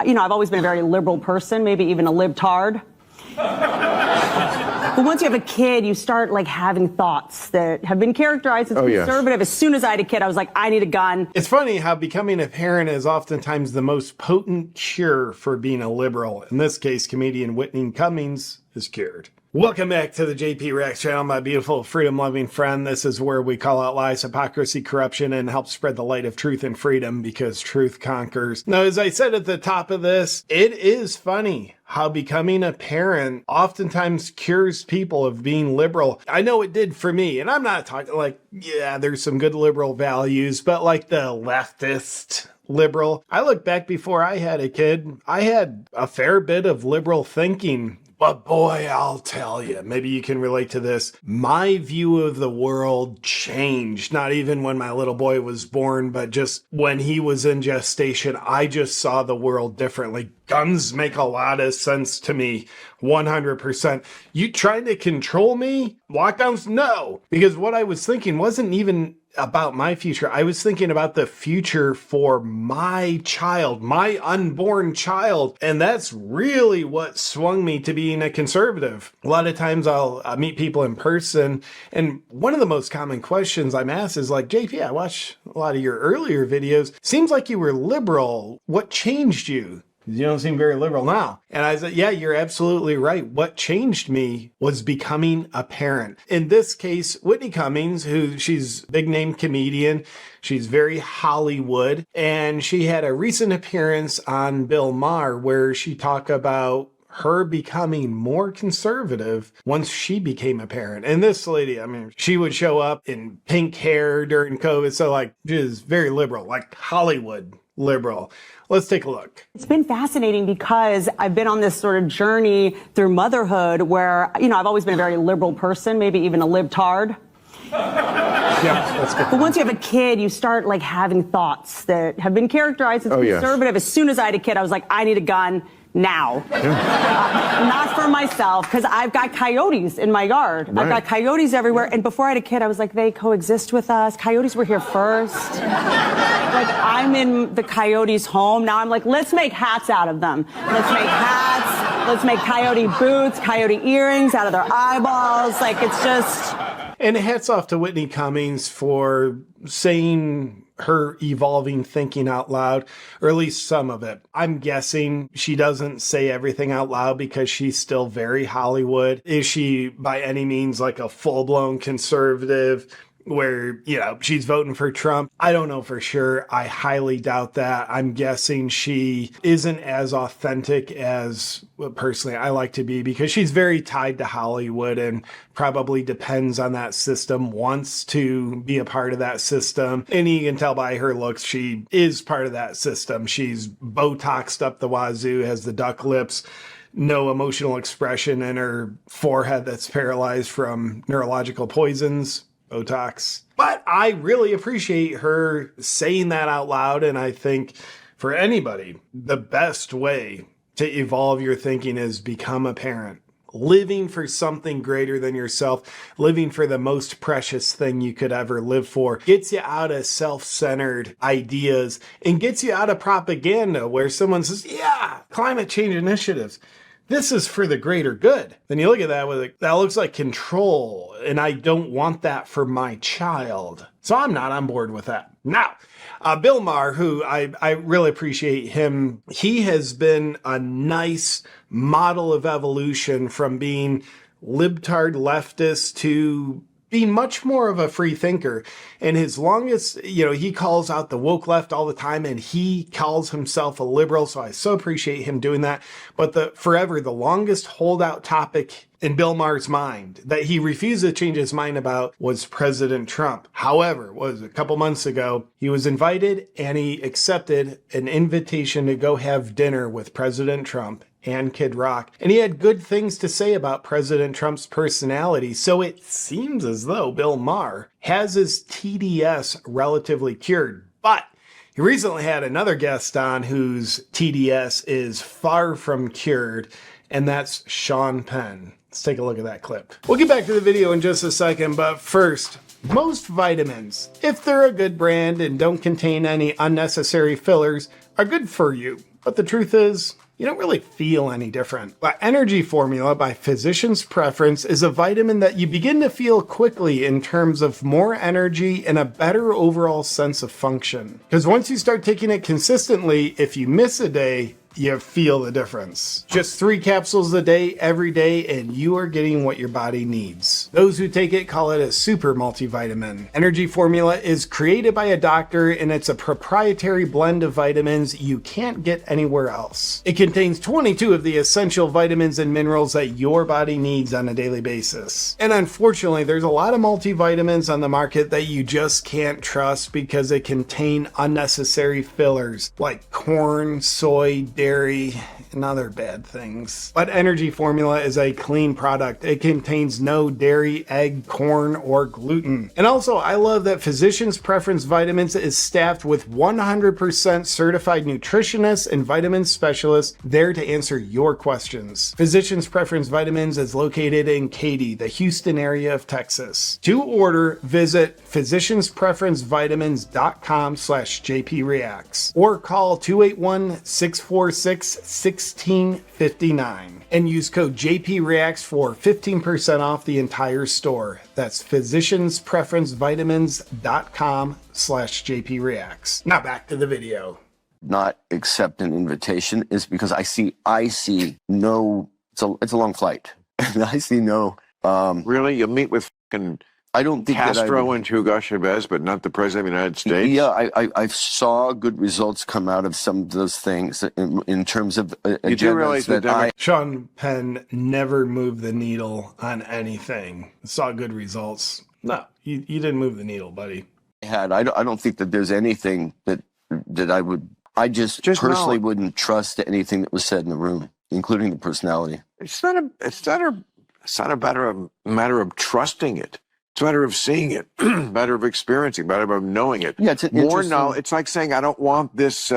I've always been a very liberal person, maybe even a libtard. But once you have a kid, you start like having thoughts that have been characterized as conservative. Yes. As soon as I had a kid, I was like, I need a gun. It's funny how becoming a parent is oftentimes the most potent cure for being a liberal. In this case, comedian Whitney Cummings is cured. Welcome back to the JP Rex channel, my beautiful freedom-loving friend. This is where we call out lies, hypocrisy, corruption, and help spread the light of truth and freedom because truth conquers. Now, as I said at the top of this, it is funny how becoming a parent oftentimes cures people of being liberal. I know it did for me, and I'm not talking like, yeah, there's some good liberal values, but like the leftist liberal. I look back before I had a kid, I had a fair bit of liberal thinking. But boy, I'll tell you, maybe you can relate to this. My view of the world changed, not even when my little boy was born, but just when he was in gestation. I just saw the world differently. Guns make a lot of sense to me, 100%. You trying to control me? Lockdowns? No, because what I was thinking wasn't even about my future. I was thinking about the future for my child, my unborn child. And that's really what swung me to being a conservative. A lot of times I'll meet people in person, and one of the most common questions I'm asked is like, JP, I watched a lot of your earlier videos. Seems like you were liberal. What changed you? You don't seem very liberal now. And I said, yeah, you're absolutely right. What changed me was becoming a parent. In this case, Whitney Cummings, she's a big name comedian. She's very Hollywood. And she had a recent appearance on Bill Maher where she talked about her becoming more conservative once she became a parent. And this lady, I mean, she would show up in pink hair during COVID. So like, she is very liberal, like Hollywood liberal. Let's take a look. It's been fascinating because I've been on this sort of journey through motherhood where, I've always been a very liberal person, maybe even a libtard. Yeah, that's good. But once you have a kid, you start like having thoughts that have been characterized as conservative. Yes. As soon as I had a kid, I was like, I need a gun now. Not for myself, because I've got coyotes in my yard. Right. I've got coyotes everywhere. And before I had a kid, I was like, they coexist with us. Coyotes were here first. Like, I'm in the coyotes' home. Now I'm like, let's make hats out of them. Let's make hats. Let's make coyote boots, coyote earrings out of their eyeballs. Like, it's just... And hats off to Whitney Cummings for saying her evolving thinking out loud, or at least some of it. I'm guessing she doesn't say everything out loud because she's still very Hollywood. Is she by any means like a full-blown conservative where, she's voting for Trump? I don't know for sure. I highly doubt that. I'm guessing she isn't as authentic as personally I like to be because she's very tied to Hollywood and probably depends on that system, wants to be a part of that system. And you can tell by her looks, she is part of that system. She's Botoxed up the wazoo, has the duck lips, no emotional expression in her forehead that's paralyzed from neurological poisons. Botox. But I really appreciate her saying that out loud. And I think for anybody, the best way to evolve your thinking is become a parent. Living for something greater than yourself, living for the most precious thing you could ever live for, gets you out of self-centered ideas and gets you out of propaganda where someone says, yeah, climate change initiatives. This is for the greater good. Then you look at that with like, that looks like control, and I don't want that for my child. So I'm not on board with that. Now, Bill Maher, who I really appreciate him, he has been a nice model of evolution from being libtard leftist to being much more of a free thinker. And his longest, he calls out the woke left all the time and he calls himself a liberal. So I so appreciate him doing that. But the longest holdout topic in Bill Maher's mind that he refused to change his mind about was President Trump. However, a couple months ago, he was invited and he accepted an invitation to go have dinner with President Trump and Kid Rock. And he had good things to say about President Trump's personality. So it seems as though Bill Maher has his TDS relatively cured. But he recently had another guest on whose TDS is far from cured, and that's Sean Penn. Let's take a look at that clip. We'll get back to the video in just a second, but first, most vitamins, if they're a good brand and don't contain any unnecessary fillers, are good for you. But the truth is, you don't really feel any different. But Energy Formula by Physician's Preference is a vitamin that you begin to feel quickly in terms of more energy and a better overall sense of function. Because once you start taking it consistently, if you miss a day, you feel the difference. Just 3 capsules a day, every day, and you are getting what your body needs. Those who take it call it a super multivitamin. Energy Formula is created by a doctor, and it's a proprietary blend of vitamins you can't get anywhere else. It contains 22 of the essential vitamins and minerals that your body needs on a daily basis. And unfortunately, there's a lot of multivitamins on the market that you just can't trust because they contain unnecessary fillers like corn, soy, dairy, and other bad things. But Energy Formula is a clean product. It contains no dairy, egg, corn, or gluten. And also, I love that Physician's Preference Vitamins is staffed with 100% certified nutritionists and vitamin specialists there to answer your questions. Physician's Preference Vitamins is located in Katy, the Houston area of Texas. To order, visit physicianspreferencevitamins.com/JPReacts or call 281-646-1659 and use code JPReacts for 15% off the entire store. That's physicianspreferencevitamins.com/JPReacts. Now back to the video. Not accept an invitation is because I see no, it's a long flight. And I see no, really? You'll meet with fucking I don't think Castro and Hugo Chavez, but not the President of the United States? Yeah, I saw good results come out of some of those things in terms of you do realize that Sean Penn never moved the needle on anything. Saw good results. No, you didn't move the needle, buddy. I don't think that there's anything that I just personally wouldn't trust anything that was said in the room, including the personality. It's not a matter of trusting it. It's a matter of seeing it, matter of experiencing, matter of knowing it. Yeah, it's more knowledge. It's like saying, I don't want this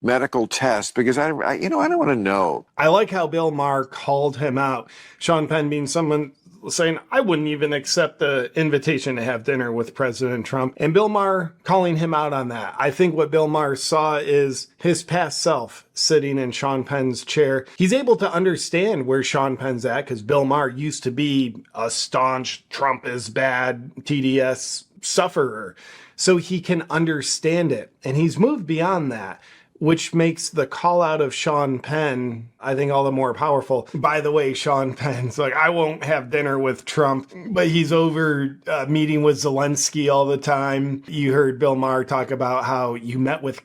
medical test because I don't want to know. I like how Bill Maher called him out. Sean Penn being someone saying, I wouldn't even accept the invitation to have dinner with President Trump. And Bill Maher calling him out on that. I think what Bill Maher saw is his past self sitting in Sean Penn's chair. He's able to understand where Sean Penn's at because Bill Maher used to be a staunch Trump is bad TDS sufferer. So he can understand it. And he's moved beyond that, which makes the call out of Sean Penn, I think, all the more powerful. By the way, Sean Penn's like, I won't have dinner with Trump, but he's over meeting with Zelensky all the time. You heard Bill Maher talk about how you met with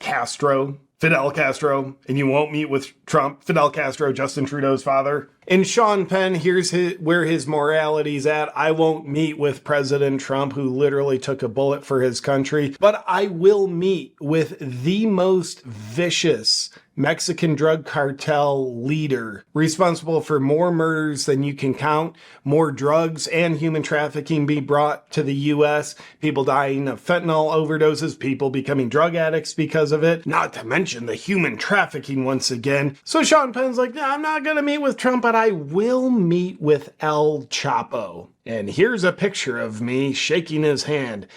Fidel Castro, and you won't meet with Trump, Fidel Castro, Justin Trudeau's father. And Sean Penn, here's where his morality's at. I won't meet with President Trump, who literally took a bullet for his country, but I will meet with the most vicious Mexican drug cartel leader, responsible for more murders than you can count, more drugs and human trafficking being brought to the U.S., people dying of fentanyl overdoses, people becoming drug addicts because of it, not to mention the human trafficking once again. So Sean Penn's like, no, I'm not going to meet with Trump, but I will meet with El Chapo. And here's a picture of me shaking his hand.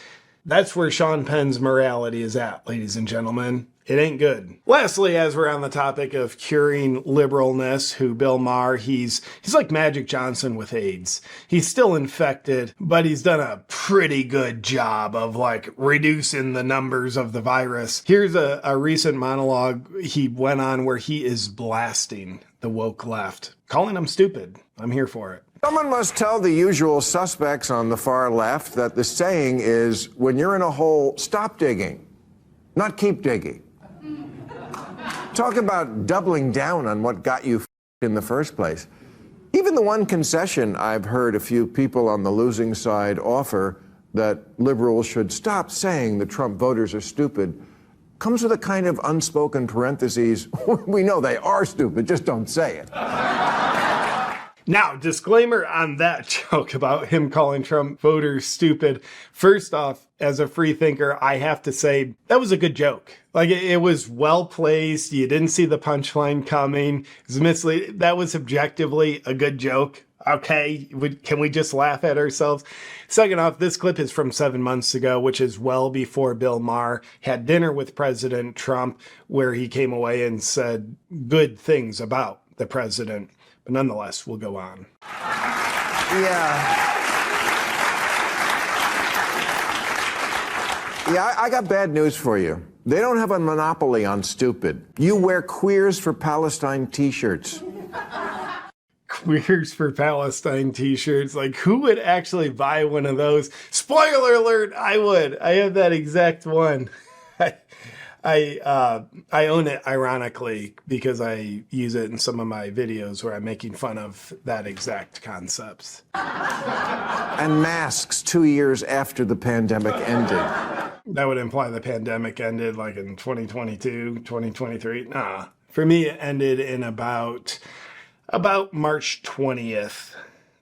That's where Sean Penn's morality is at, ladies and gentlemen. It ain't good. Lastly, as we're on the topic of curing liberalness, who Bill Maher, he's like Magic Johnson with AIDS. He's still infected, but he's done a pretty good job of like reducing the numbers of the virus. Here's a recent monologue he went on where he is blasting the woke left, calling them stupid. I'm here for it. Someone must tell the usual suspects on the far left that the saying is, when you're in a hole, stop digging, not keep digging. Talk about doubling down on what got you in the first place. Even the one concession I've heard a few people on the losing side offer, that liberals should stop saying the Trump voters are stupid, comes with a kind of unspoken parentheses. We know they are stupid, just don't say it. Now, disclaimer on that joke about him calling Trump voters stupid. First off, as a free thinker, I have to say that was a good joke. Like, it was well placed. You didn't see the punchline coming. It was misleading. That was objectively a good joke. Okay, can we just laugh at ourselves? Second off, this clip is from 7 months ago, which is well before Bill Maher had dinner with President Trump, where he came away and said good things about the president. But nonetheless, we'll go on. Yeah, I got bad news for you. They don't have a monopoly on stupid. You wear Queers for Palestine t-shirts. Queers for Palestine t-shirts. Like, who would actually buy one of those? Spoiler alert, I would. I have that exact one. I own it ironically because I use it in some of my videos where I'm making fun of that exact concepts. And masks 2 years after the pandemic ended. That would imply the pandemic ended like in 2022, 2023. Nah. For me, it ended in about March 20th,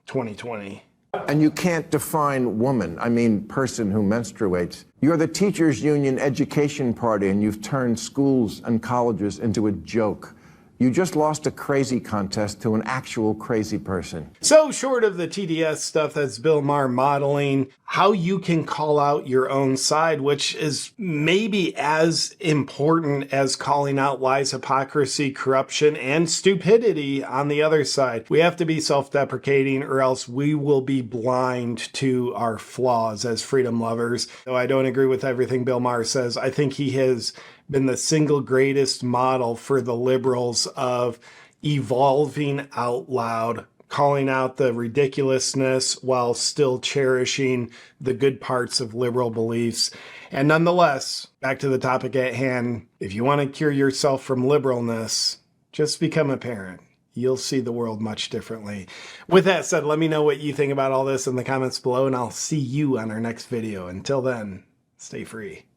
2020. And you can't define woman, I mean person who menstruates. You're the teachers' union education party, and you've turned schools and colleges into a joke. You just lost a crazy contest to an actual crazy person. So short of the TDS stuff, that's Bill Maher modeling how you can call out your own side, which is maybe as important as calling out lies, hypocrisy, corruption, and stupidity on the other side. We have to be self-deprecating or else we will be blind to our flaws as freedom lovers. Though I don't agree with everything Bill Maher says, I think he has been the single greatest model for the liberals of evolving out loud, calling out the ridiculousness while still cherishing the good parts of liberal beliefs. And nonetheless, back to the topic at hand, if you want to cure yourself from liberalness, just become a parent. You'll see the world much differently. With that said, let me know what you think about all this in the comments below, and I'll see you on our next video. Until then, stay free.